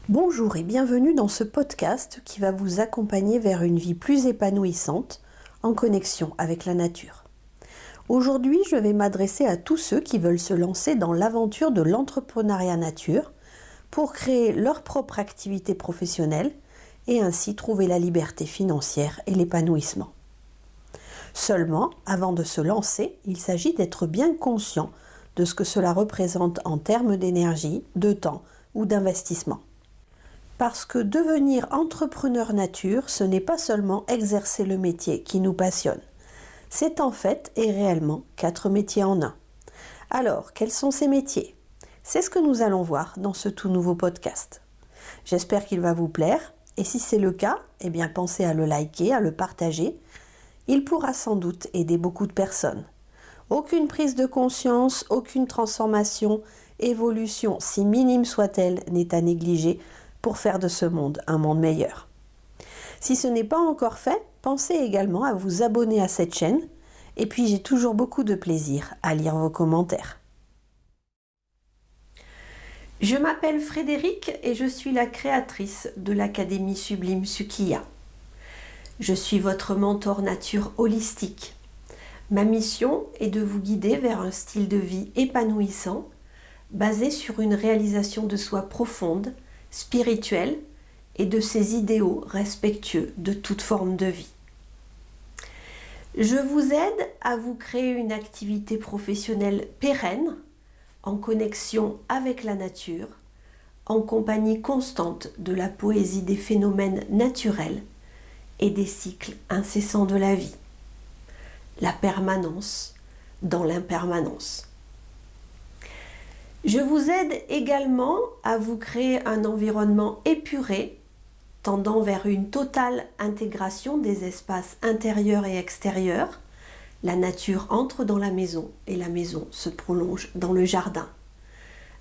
Bonjour et bienvenue dans ce podcast qui va vous accompagner vers une vie plus épanouissante en connexion avec la nature. Aujourd'hui, je vais m'adresser à tous ceux qui veulent se lancer dans l'aventure de l'entrepreneuriat nature pour créer leur propre activité professionnelle et ainsi trouver la liberté financière et l'épanouissement. Seulement, avant de se lancer, il s'agit d'être bien conscient de ce que cela représente en termes d'énergie, de temps ou d'investissement. Parce que devenir entrepreneur nature, ce n'est pas seulement exercer le métier qui nous passionne. C'est en fait et réellement 4 métiers en un. Alors, quels sont ces métiers ? C'est ce que nous allons voir dans ce tout nouveau podcast. J'espère qu'il va vous plaire et si c'est le cas, pensez à le liker, à le partager. Il pourra sans doute aider beaucoup de personnes. Aucune prise de conscience, aucune transformation, évolution, si minime soit-elle, n'est à négliger pour faire de ce monde un monde meilleur. Si ce n'est pas encore fait, pensez également à vous abonner à cette chaîne et puis j'ai toujours beaucoup de plaisir à lire vos commentaires. Je m'appelle Frédérique et je suis la créatrice de l'Académie Sublime Sukiya. Je suis votre mentor nature holistique. Ma mission est de vous guider vers un style de vie épanouissant basé sur une réalisation de soi profonde, spirituelle et de ses idéaux respectueux de toute forme de vie. Je vous aide à vous créer une activité professionnelle pérenne, en connexion avec la nature, en compagnie constante de la poésie des phénomènes naturels et des cycles incessants de la vie. La permanence dans l'impermanence. Je vous aide également à vous créer un environnement épuré, tendant vers une totale intégration des espaces intérieurs et extérieurs. La nature entre dans la maison et la maison se prolonge dans le jardin.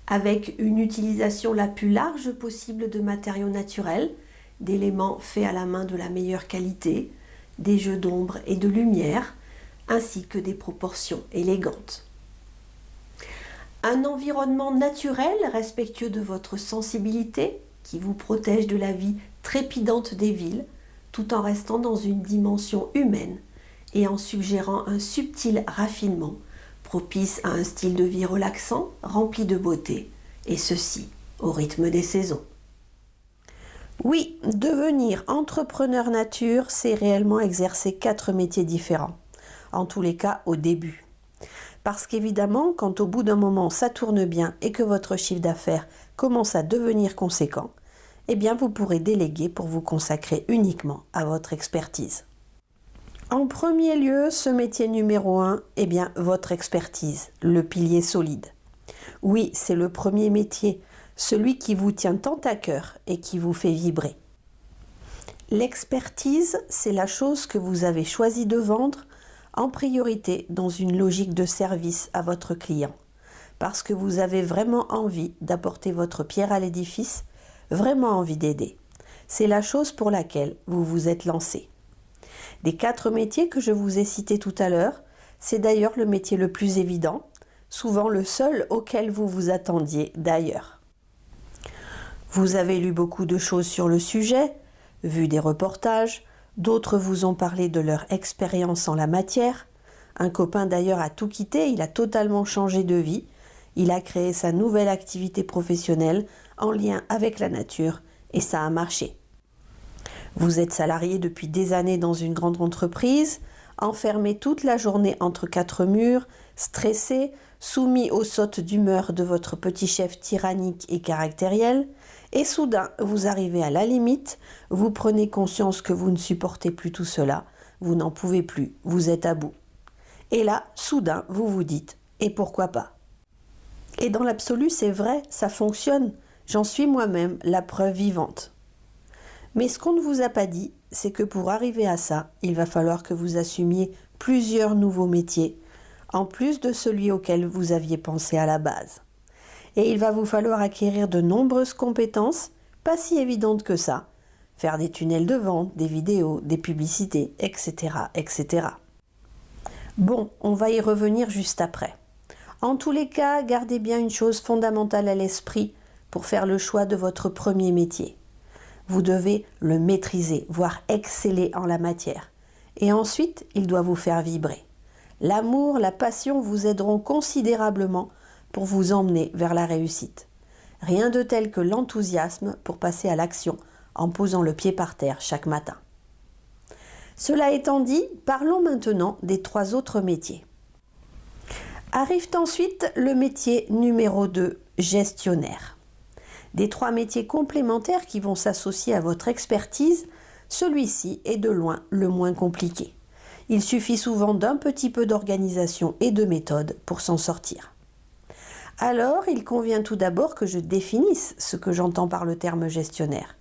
Avec une utilisation la plus large possible de matériaux naturels, d'éléments faits à la main de la meilleure qualité, des jeux d'ombre et de lumière, ainsi que des proportions élégantes. Un environnement naturel respectueux de votre sensibilité qui vous protège de la vie trépidante des villes tout en restant dans une dimension humaine et en suggérant un subtil raffinement propice à un style de vie relaxant, rempli de beauté, et ceci au rythme des saisons. Oui, devenir entrepreneur nature, c'est réellement exercer 4 métiers différents, en tous les cas au début. Parce qu'évidemment, quand au bout d'un moment ça tourne bien et que votre chiffre d'affaires commence à devenir conséquent, vous pourrez déléguer pour vous consacrer uniquement à votre expertise. En premier lieu, ce métier numéro 1, votre expertise, le pilier solide. Oui, c'est le premier métier, celui qui vous tient tant à cœur et qui vous fait vibrer. L'expertise, c'est la chose que vous avez choisi de vendre en priorité dans une logique de service à votre client, parce que vous avez vraiment envie d'apporter votre pierre à l'édifice, vraiment envie d'aider. C'est la chose pour laquelle vous vous êtes lancé. Des 4 métiers que je vous ai cités tout à l'heure, c'est d'ailleurs le métier le plus évident, souvent le seul auquel vous vous attendiez d'ailleurs. Vous avez lu beaucoup de choses sur le sujet, vu des reportages, d'autres vous ont parlé de leur expérience en la matière. Un copain d'ailleurs a tout quitté, il a totalement changé de vie. Il a créé sa nouvelle activité professionnelle en lien avec la nature et ça a marché. Vous êtes salarié depuis des années dans une grande entreprise, enfermé toute la journée entre 4 murs, stressé, soumis aux sautes d'humeur de votre petit chef tyrannique et caractériel, et soudain vous arrivez à la limite, vous prenez conscience que vous ne supportez plus tout cela, vous n'en pouvez plus, vous êtes à bout. Et là, soudain, vous vous dites « et pourquoi pas ?» Et dans l'absolu, c'est vrai, ça fonctionne, j'en suis moi-même la preuve vivante. Mais ce qu'on ne vous a pas dit, c'est que pour arriver à ça, il va falloir que vous assumiez plusieurs nouveaux métiers, en plus de celui auquel vous aviez pensé à la base. Et il va vous falloir acquérir de nombreuses compétences, pas si évidentes que ça, faire des tunnels de vente, des vidéos, des publicités, etc., etc. Bon, on va y revenir juste après. En tous les cas, gardez bien une chose fondamentale à l'esprit pour faire le choix de votre premier métier. Vous devez le maîtriser, voire exceller en la matière. Et ensuite, il doit vous faire vibrer. L'amour, la passion vous aideront considérablement pour vous emmener vers la réussite. Rien de tel que l'enthousiasme pour passer à l'action en posant le pied par terre chaque matin. Cela étant dit, parlons maintenant des 3 autres métiers. Arrive ensuite le métier numéro 2, gestionnaire. Des 3 métiers complémentaires qui vont s'associer à votre expertise, celui-ci est de loin le moins compliqué. Il suffit souvent d'un petit peu d'organisation et de méthode pour s'en sortir. Alors, il convient tout d'abord que je définisse ce que j'entends par le terme gestionnaire.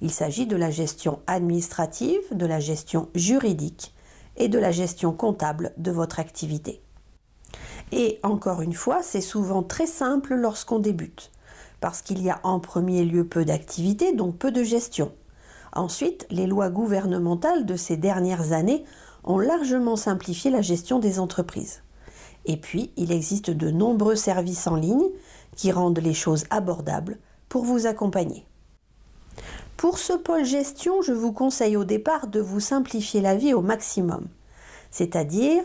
Il s'agit de la gestion administrative, de la gestion juridique et de la gestion comptable de votre activité. Et encore une fois, c'est souvent très simple lorsqu'on débute, parce qu'il y a en premier lieu peu d'activité, donc peu de gestion. Ensuite, les lois gouvernementales de ces dernières années ont largement simplifié la gestion des entreprises. Et puis, il existe de nombreux services en ligne qui rendent les choses abordables pour vous accompagner. Pour ce pôle gestion, je vous conseille au départ de vous simplifier la vie au maximum, c'est-à-dire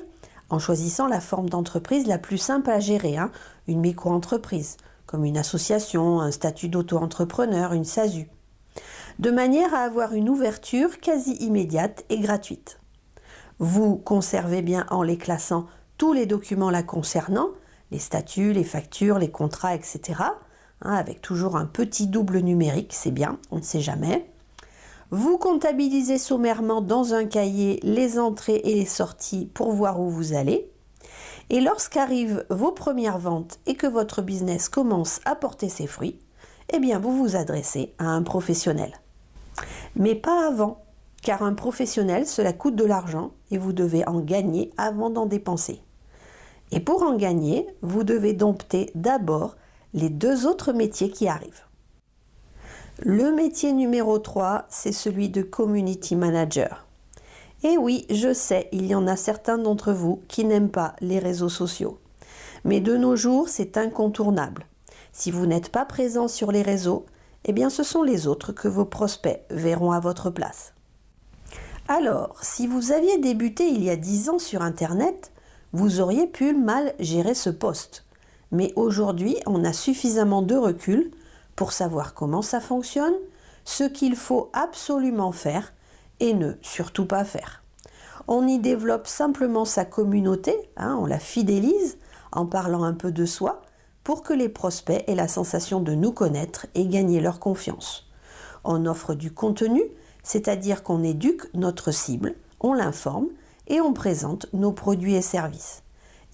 en choisissant la forme d'entreprise la plus simple à gérer, une micro-entreprise, comme une association, un statut d'auto-entrepreneur, une SASU, de manière à avoir une ouverture quasi immédiate et gratuite. Vous conservez bien en les classant tous les documents la concernant, les statuts, les factures, les contrats, etc., avec toujours un petit double numérique, c'est bien, on ne sait jamais. Vous comptabilisez sommairement dans un cahier les entrées et les sorties pour voir où vous allez. Et lorsqu'arrivent vos premières ventes et que votre business commence à porter ses fruits, eh bien vous vous adressez à un professionnel. Mais pas avant, car un professionnel, cela coûte de l'argent et vous devez en gagner avant d'en dépenser. Et pour en gagner, vous devez dompter d'abord les 2 autres métiers qui arrivent. Le métier numéro 3, c'est celui de Community Manager. Et oui, je sais, il y en a certains d'entre vous qui n'aiment pas les réseaux sociaux. Mais de nos jours, c'est incontournable. Si vous n'êtes pas présent sur les réseaux, eh bien ce sont les autres que vos prospects verront à votre place. Alors, si vous aviez débuté il y a 10 ans sur Internet, vous auriez pu mal gérer ce poste. Mais aujourd'hui, on a suffisamment de recul pour savoir comment ça fonctionne, ce qu'il faut absolument faire et ne surtout pas faire. On y développe simplement sa communauté, on la fidélise en parlant un peu de soi pour que les prospects aient la sensation de nous connaître et gagner leur confiance. On offre du contenu, c'est-à-dire qu'on éduque notre cible, on l'informe et on présente nos produits et services.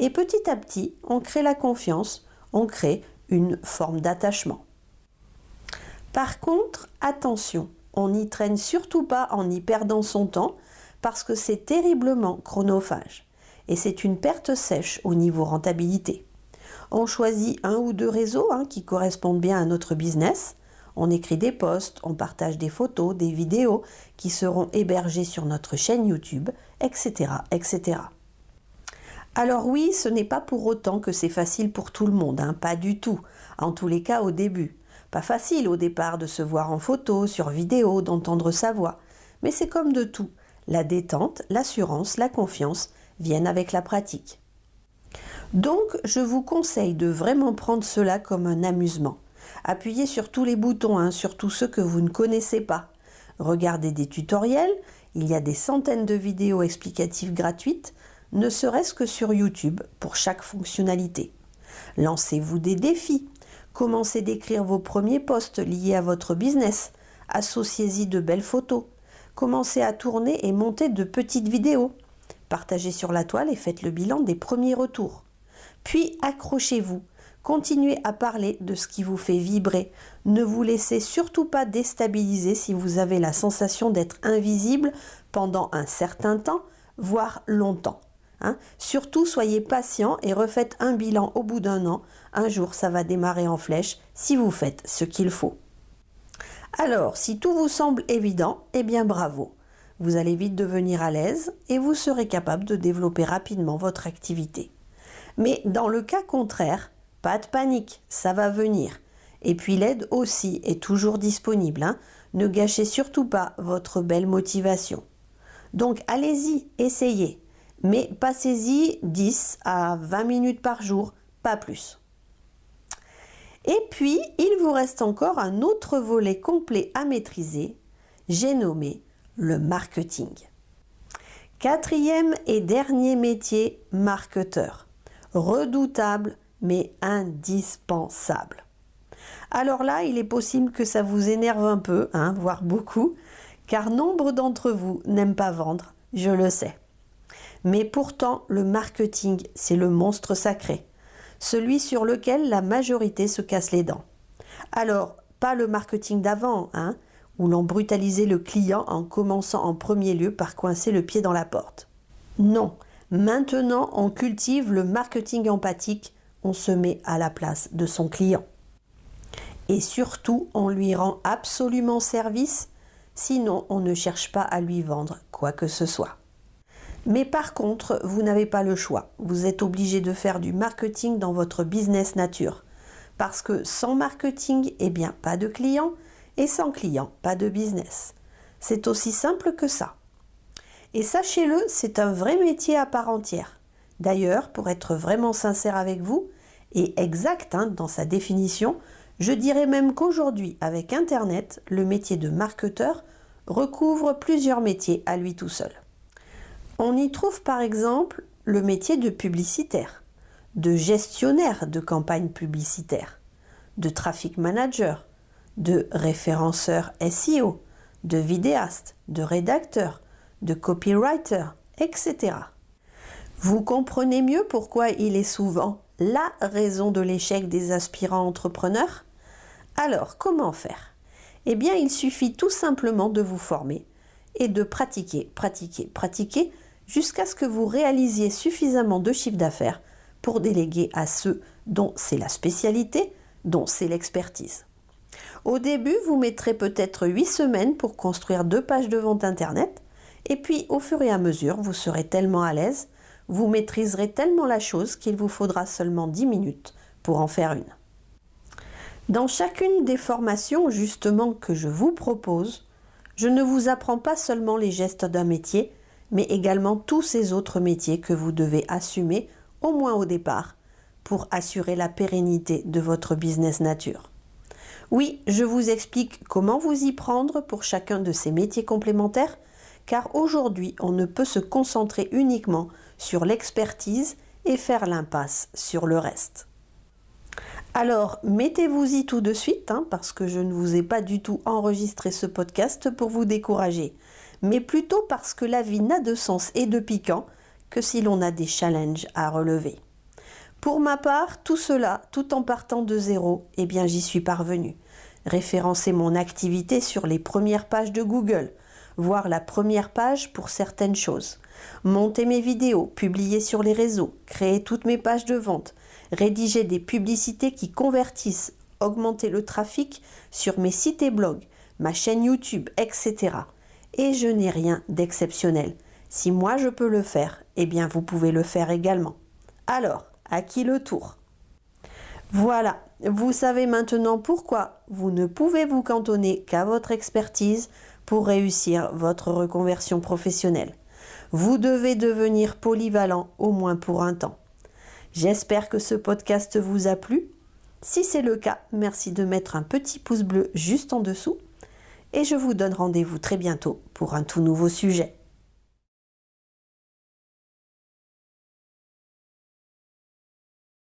Et petit à petit, on crée la confiance, on crée une forme d'attachement. Par contre, attention, on n'y traîne surtout pas en y perdant son temps parce que c'est terriblement chronophage et c'est une perte sèche au niveau rentabilité. On choisit 1 ou 2 réseaux qui correspondent bien à notre business. On écrit des posts, on partage des photos, des vidéos qui seront hébergées sur notre chaîne YouTube, etc., etc. Alors oui, ce n'est pas pour autant que c'est facile pour tout le monde, pas du tout, en tous les cas au début. Pas facile au départ de se voir en photo, sur vidéo, d'entendre sa voix, mais c'est comme de tout, la détente, l'assurance, la confiance viennent avec la pratique. Donc, je vous conseille de vraiment prendre cela comme un amusement. Appuyez sur tous les boutons, surtout ceux que vous ne connaissez pas. Regardez des tutoriels, il y a des centaines de vidéos explicatives gratuites, ne serait-ce que sur YouTube pour chaque fonctionnalité. Lancez-vous des défis. Commencez d'écrire vos premiers posts liés à votre business. Associez-y de belles photos. Commencez à tourner et monter de petites vidéos. Partagez sur la toile et faites le bilan des premiers retours. Puis accrochez-vous. Continuez à parler de ce qui vous fait vibrer. Ne vous laissez surtout pas déstabiliser si vous avez la sensation d'être invisible pendant un certain temps, voire longtemps. Surtout, soyez patient et refaites un bilan au bout d'1 an. Un jour, ça va démarrer en flèche si vous faites ce qu'il faut. Alors, si tout vous semble évident, eh bien bravo. Vous allez vite devenir à l'aise et vous serez capable de développer rapidement votre activité. Mais dans le cas contraire, pas de panique, ça va venir. Et puis l'aide aussi est toujours disponible, hein. Ne gâchez surtout pas votre belle motivation. Donc allez-y, essayez. Mais passez-y 10 à 20 minutes par jour, pas plus. Et puis, il vous reste encore un autre volet complet à maîtriser. J'ai nommé le marketing. 4e et dernier métier, marketeur. Redoutable, mais indispensable. Alors là, il est possible que ça vous énerve un peu, hein, voire beaucoup, car nombre d'entre vous n'aiment pas vendre, je le sais. Mais pourtant, le marketing, c'est le monstre sacré, celui sur lequel la majorité se casse les dents. Alors, pas le marketing d'avant, hein, où l'on brutalisait le client en commençant en premier lieu par coincer le pied dans la porte. Non, maintenant on cultive le marketing empathique, on se met à la place de son client. Et surtout, on lui rend absolument service, sinon on ne cherche pas à lui vendre quoi que ce soit. Mais par contre, vous n'avez pas le choix. Vous êtes obligé de faire du marketing dans votre business nature. Parce que sans marketing, eh bien, pas de clients, et sans clients, pas de business. C'est aussi simple que ça. Et sachez-le, c'est un vrai métier à part entière. D'ailleurs, pour être vraiment sincère avec vous, et exact dans sa définition, je dirais même qu'aujourd'hui, avec Internet, le métier de marketeur recouvre plusieurs métiers à lui tout seul. On y trouve par exemple le métier de publicitaire, de gestionnaire de campagne publicitaire, de traffic manager, de référenceur SEO, de vidéaste, de rédacteur, de copywriter, etc. Vous comprenez mieux pourquoi il est souvent la raison de l'échec des aspirants entrepreneurs ? Alors, comment faire ? Eh bien, il suffit tout simplement de vous former et de pratiquer jusqu'à ce que vous réalisiez suffisamment de chiffre d'affaires pour déléguer à ceux dont c'est la spécialité, dont c'est l'expertise. Au début, vous mettrez peut-être 8 semaines pour construire 2 pages de vente Internet, et puis au fur et à mesure, vous serez tellement à l'aise, vous maîtriserez tellement la chose qu'il vous faudra seulement 10 minutes pour en faire une. Dans chacune des formations justement que je vous propose, je ne vous apprends pas seulement les gestes d'un métier, mais également tous ces autres métiers que vous devez assumer, au moins au départ, pour assurer la pérennité de votre business nature. Oui, je vous explique comment vous y prendre pour chacun de ces métiers complémentaires, car aujourd'hui, on ne peut se concentrer uniquement sur l'expertise et faire l'impasse sur le reste. Alors, mettez-vous-y tout de suite, parce que je ne vous ai pas du tout enregistré ce podcast pour vous décourager, mais plutôt parce que la vie n'a de sens et de piquant que si l'on a des challenges à relever. Pour ma part, tout cela, tout en partant de zéro, eh bien j'y suis parvenue. Référencer mon activité sur les premières pages de Google, voir la première page pour certaines choses, monter mes vidéos, publier sur les réseaux, créer toutes mes pages de vente, rédiger des publicités qui convertissent, augmenter le trafic sur mes sites et blogs, ma chaîne YouTube, etc. Et je n'ai rien d'exceptionnel. Si moi je peux le faire, eh bien vous pouvez le faire également. Alors, à qui le tour ? Voilà, vous savez maintenant pourquoi vous ne pouvez vous cantonner qu'à votre expertise pour réussir votre reconversion professionnelle. Vous devez devenir polyvalent au moins pour un temps. J'espère que ce podcast vous a plu. Si c'est le cas, merci de mettre un petit pouce bleu juste en dessous. Et je vous donne rendez-vous très bientôt pour un tout nouveau sujet.